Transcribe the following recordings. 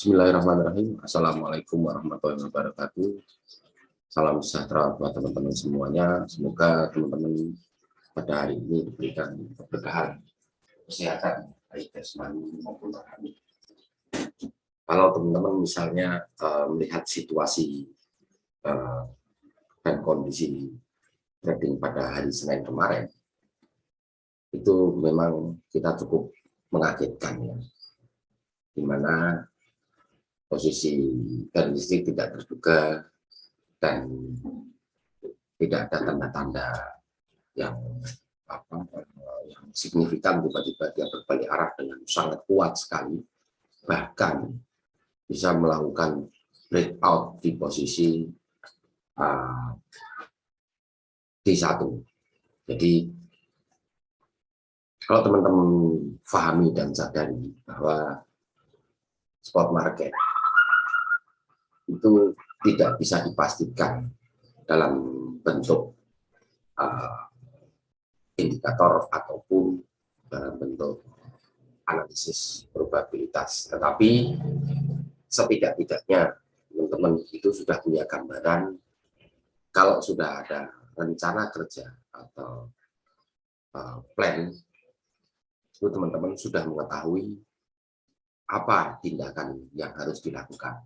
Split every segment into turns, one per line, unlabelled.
Bismillahirrahmanirrahim. Assalamualaikum warahmatullahi wabarakatuh. Salam sejahtera buat teman-teman semuanya. Semoga teman-teman pada hari ini diberikan keberkahan, kesehatan, baik jasmani maupun rohani. Kalau teman-teman misalnya melihat situasi dan kondisi trading pada hari Senin kemarin, itu memang kita cukup mengagetkan ya, di mana posisi kondisi tidak terduga dan tidak ada tanda-tanda yang signifikan tiba-tiba dia berbalik arah dengan sangat kuat sekali, bahkan bisa melakukan breakout di posisi D1. Jadi kalau teman-teman pahami dan sadari bahwa spot market itu tidak bisa dipastikan dalam bentuk indikator ataupun dalam bentuk analisis probabilitas, tetapi setidak-tidaknya teman-teman itu sudah punya gambaran. Kalau sudah ada rencana kerja atau plan, itu teman-teman sudah mengetahui apa tindakan yang harus dilakukan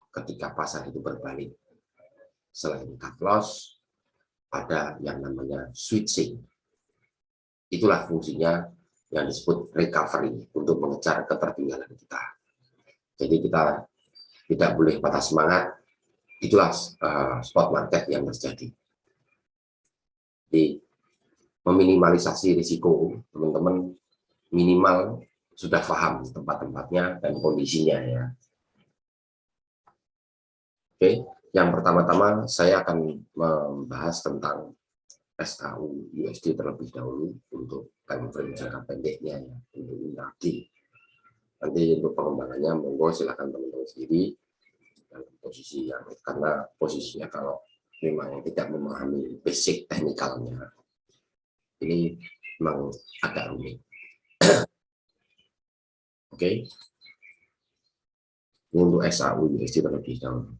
ketika pasar itu berbalik. Selain cut loss, ada yang namanya switching. Itulah fungsinya yang disebut recovery, untuk mengejar ketertinggalan kita. Jadi kita tidak boleh patah semangat. Itulah spot market yang terjadi. Jadi meminimalisasi risiko, teman-teman minimal sudah paham tempat-tempatnya dan kondisinya ya. Oke, yang pertama-tama saya akan membahas tentang SKU USD terlebih dahulu untuk time frame jangka pendeknya ya, untuk nanti untuk pengembangannya monggo silakan teman-teman sendiri dalam posisi yang, karena posisinya kalau memang tidak memahami basic teknikalnya ini memang agak rumit. Oke, untuk SKU USD terlebih dahulu.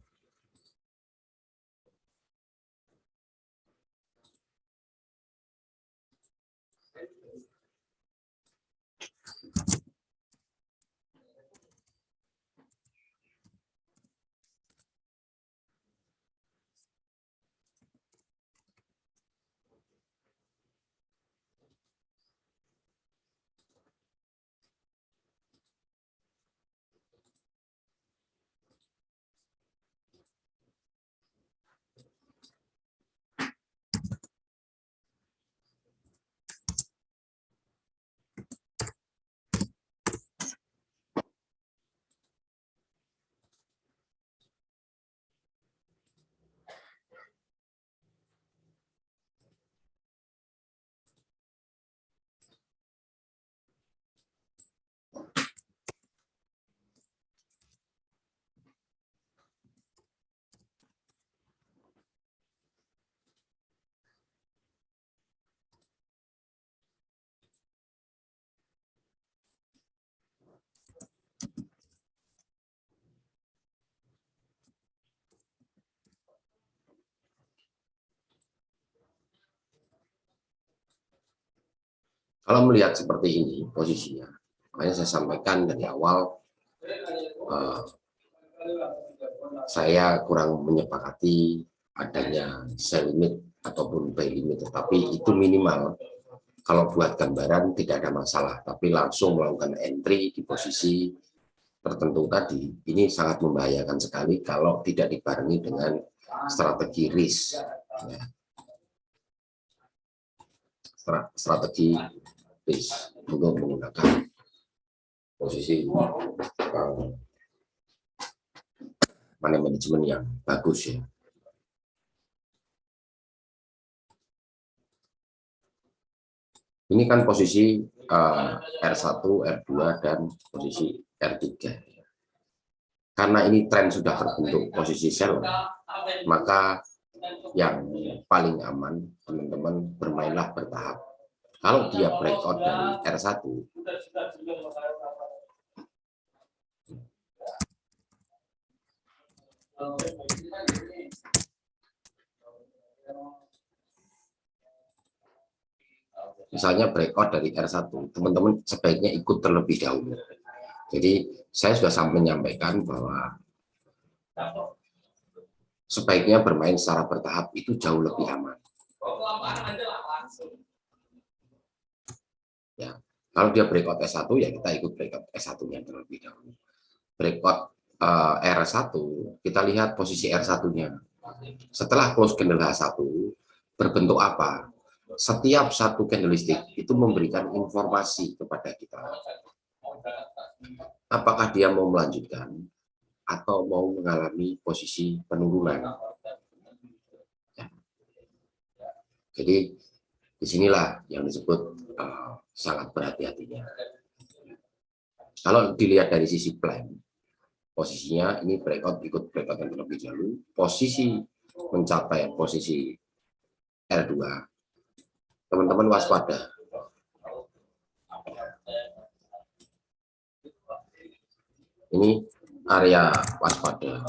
Kalau melihat seperti ini posisinya, makanya saya sampaikan dari awal, saya kurang menyepakati adanya sell limit ataupun buy limit, tetapi itu minimal. Kalau buat gambaran tidak ada masalah, tapi langsung melakukan entry di posisi tertentu tadi, ini sangat membahayakan sekali kalau tidak dibarengi dengan strategi risk. Ya. Strategi risk untuk menggunakan posisi money management yang bagus ya. Ini kan posisi R1, R2 dan posisi R3. Karena ini tren sudah terbentuk posisi sell, maka yang paling aman teman-teman bermainlah bertahap. Kalau dia breakout dari R1, Misalnya breakout dari R1, teman-teman sebaiknya ikut terlebih dahulu. Jadi saya sudah menyampaikan bahwa sebaiknya bermain secara bertahap itu jauh lebih aman. Ya, kalau dia breakout S1 ya kita ikut breakout S1-nya terlebih dahulu. Breakout R1 kita lihat posisi R1-nya. Setelah close candle H1 berbentuk apa? Setiap satu candlestick itu memberikan informasi kepada kita. Apakah dia mau melanjutkan atau mau mengalami posisi penurunan. Jadi disinilah yang disebut sangat berhati-hatinya. Kalau dilihat dari sisi plan, posisinya ini breakout ikut breakout yang terlebih dahulu. Posisi mencapai posisi R2, teman-teman waspada. Ini area waspada.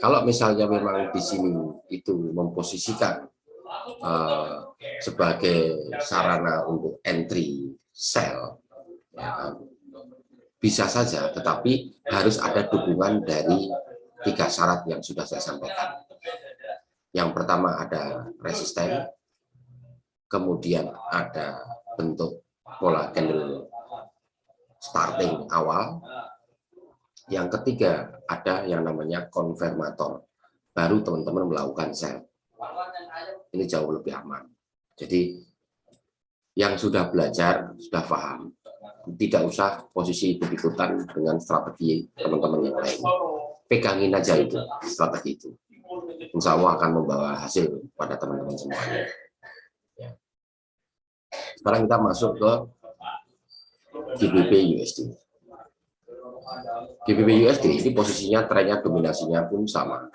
Kalau misalnya memang di sini itu memposisikan sebagai sarana untuk entry sell, ya, bisa saja, tetapi harus ada dukungan dari 3 syarat yang sudah saya sampaikan. Yang pertama ada resisten, kemudian ada bentuk pola candle starting awal, yang ketiga ada yang namanya konfirmator, baru teman-teman melakukan sell. Ini jauh lebih aman. Jadi yang sudah belajar, sudah paham, tidak usah posisi ikut-ikutan dengan strategi teman-teman yang lain. Pegangin aja itu, strategi itu. Insya Allah akan membawa hasil pada teman-teman semuanya. Ya. Sekarang kita masuk ke GBP USD. GBP USD ini posisinya trennya dominasinya pun sama.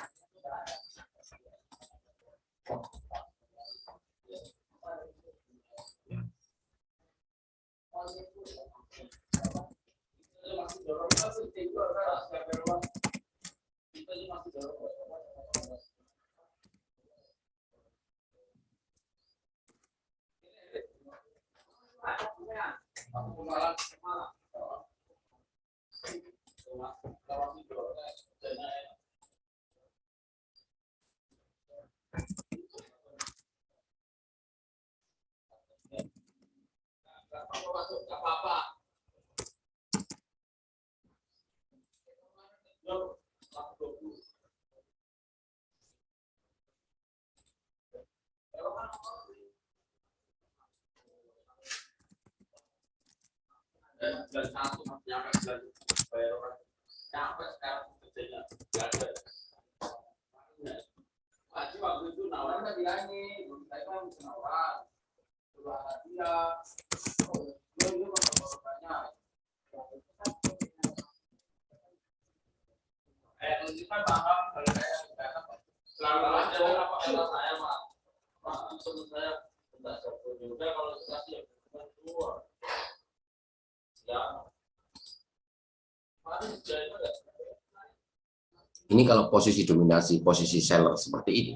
Ini kalau posisi dominasi, posisi seller seperti ini,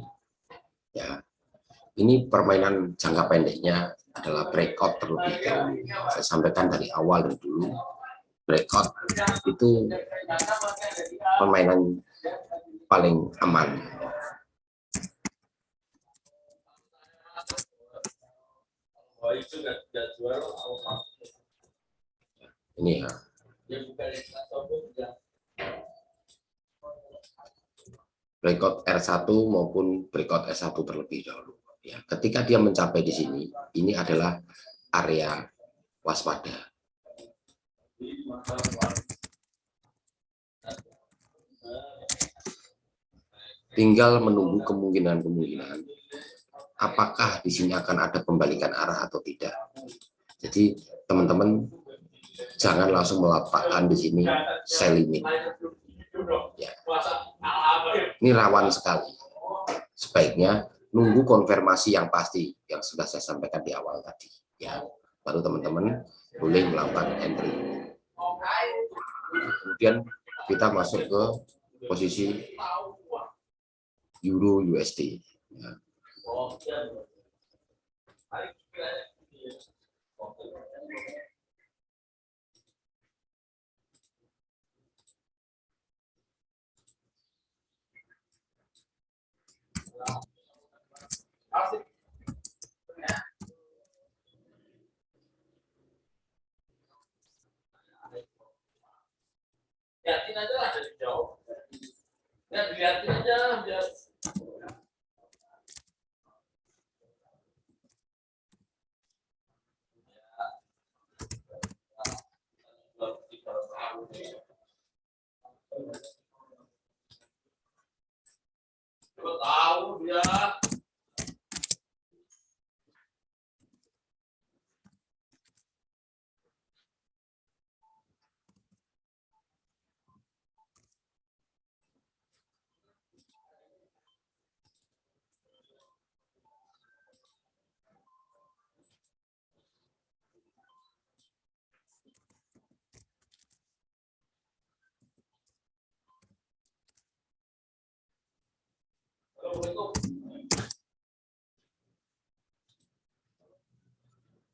ya, ini permainan jangka pendeknya adalah breakout terlebih dahulu. Saya sampaikan dari awal, dari dulu, breakout itu permainan paling aman. Ini ya. Breakout R1 maupun breakout S1 terlebih dahulu. Ya, ketika dia mencapai di sini, ini adalah area waspada. Tinggal menunggu kemungkinan apakah di sini akan ada pembalikan arah atau tidak. Jadi teman-teman jangan langsung meletakkan di sini sell limit. Ya. Ini rawan sekali. Sebaiknya nunggu konfirmasi yang pasti yang sudah saya sampaikan di awal tadi. Ya, baru teman-teman boleh melakukan entry. kemudian kita masuk ke posisi Euro USD. Ya.
Lihatin aja lah dari jauh. Ya, dilihatin aja biar. Coba tahu dia.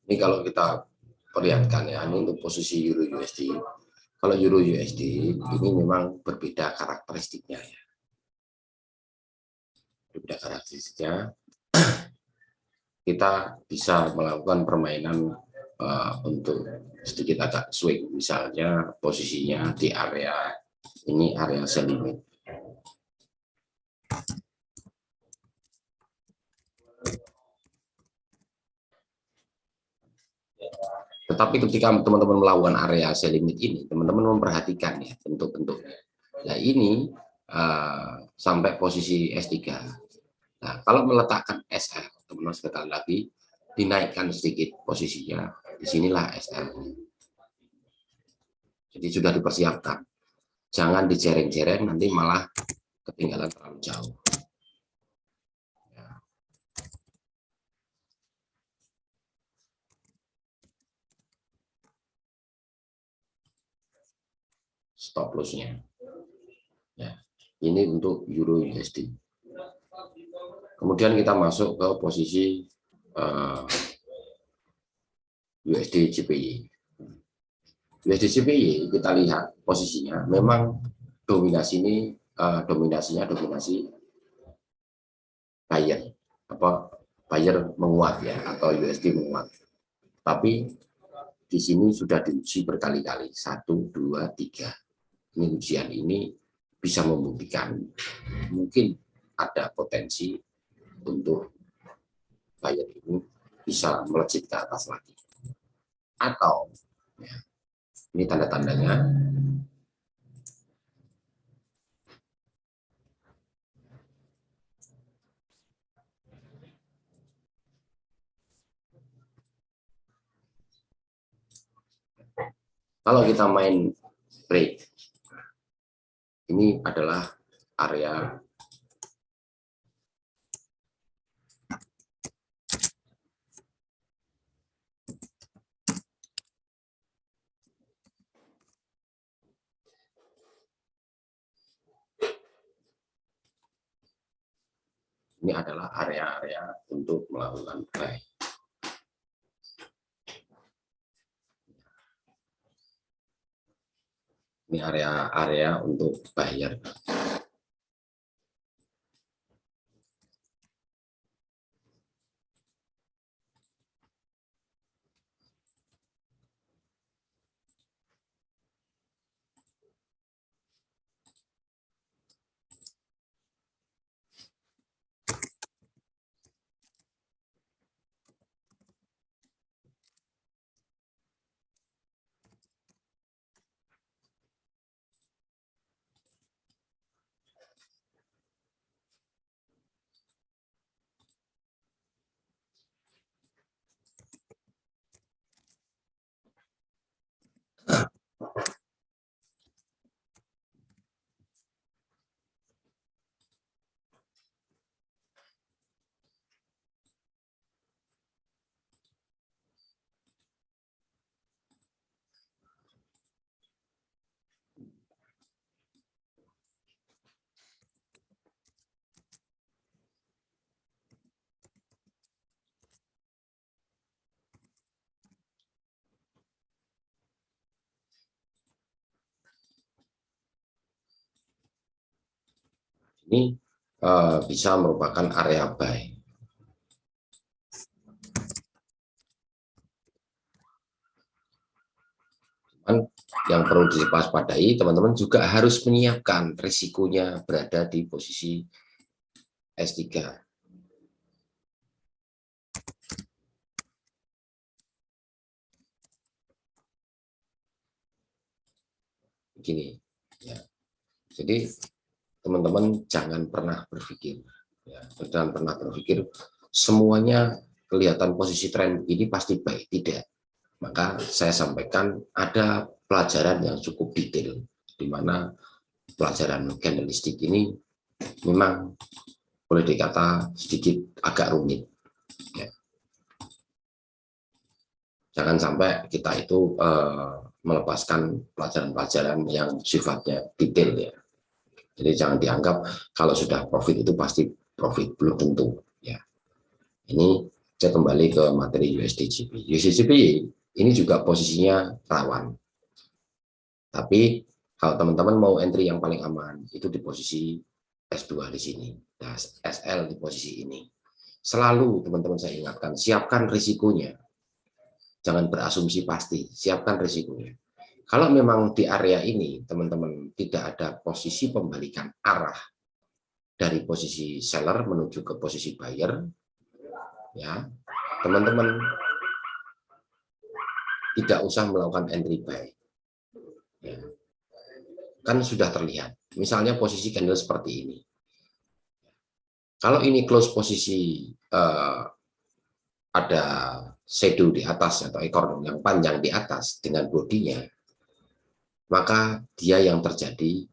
Ini kalau kita perlihatkan ya, ini untuk posisi Euro USD. Kalau Euro USD ini memang berbeda karakteristiknya ya. Berbeda karakteristiknya. Kita bisa melakukan permainan untuk sedikit agak swing, misalnya posisinya di area ini, area sell limit. Tetapi ketika teman-teman melakukan area sell limit ini, teman-teman memperhatikan ya bentuk-bentuknya. Nah ini sampai posisi S3. Nah kalau meletakkan SL, teman-teman sekali lagi dinaikkan sedikit posisinya. Disinilah SL. Jadi sudah dipersiapkan. Jangan dijereng-jereng, nanti malah ketinggalan terlalu jauh. Stop loss-nya. Ya, ini untuk Euro USD. Kemudian kita masuk ke posisi USD JPY. USD JPY kita lihat posisinya memang dominasi ini dominasi buyer, buyer menguat ya, atau USD menguat. Tapi di sini sudah diuji berkali-kali, 1, 2, 3. Ini ujian ini bisa membuktikan mungkin ada potensi untuk buyer ini bisa melejit ke atas lagi. Atau ya, ini tanda-tandanya kalau kita main break, ini adalah area area untuk melakukan buy. Ini area untuk buyer. Ini bisa merupakan area buy. Yang perlu diwaspadai, teman-teman juga harus menyiapkan risikonya berada di posisi S3. Begini, ya. Jadi teman-teman jangan pernah berpikir, ya, jangan pernah berpikir semuanya kelihatan posisi tren begini pasti baik, tidak. Maka saya sampaikan ada pelajaran yang cukup detail, di mana pelajaran candlestick ini memang boleh dikata sedikit agak rumit. Ya. Jangan sampai kita itu melepaskan pelajaran-pelajaran yang sifatnya detail, ya. Jadi jangan dianggap kalau sudah profit itu pasti profit, belum tentu, ya. Ini saya kembali ke materi USD/GBP. USD/GBP ini juga posisinya rawan. Tapi kalau teman-teman mau entry yang paling aman itu di posisi S2 di sini, nah, SL di posisi ini. Selalu teman-teman saya ingatkan, siapkan risikonya. Jangan berasumsi pasti, siapkan risikonya. Kalau memang di area ini teman-teman tidak ada posisi pembalikan arah dari posisi seller menuju ke posisi buyer, ya teman-teman tidak usah melakukan entry buy, ya. Kan sudah terlihat, misalnya posisi candle seperti ini. Kalau ini close posisi ada shadow di atas atau ekor yang panjang di atas dengan bodinya, maka dia yang terjadi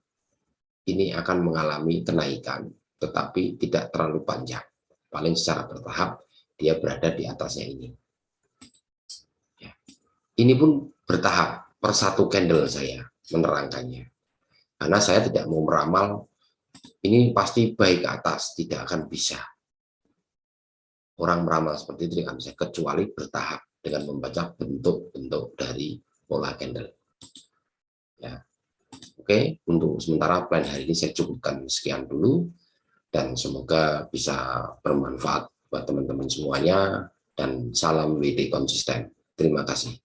ini akan mengalami kenaikan, tetapi tidak terlalu panjang. Paling secara bertahap dia berada di atasnya ini. Ya. Ini pun bertahap, per satu candle saya menerangkannya. Karena saya tidak mau meramal ini pasti baik ke atas, tidak akan bisa. Orang meramal seperti itu tidak bisa, kecuali bertahap dengan membaca bentuk-bentuk dari pola candle. Ya. Oke, untuk sementara plan hari ini saya cukupkan sekian dulu, dan semoga bisa bermanfaat buat teman-teman semuanya, dan salam WD konsisten. Terima kasih.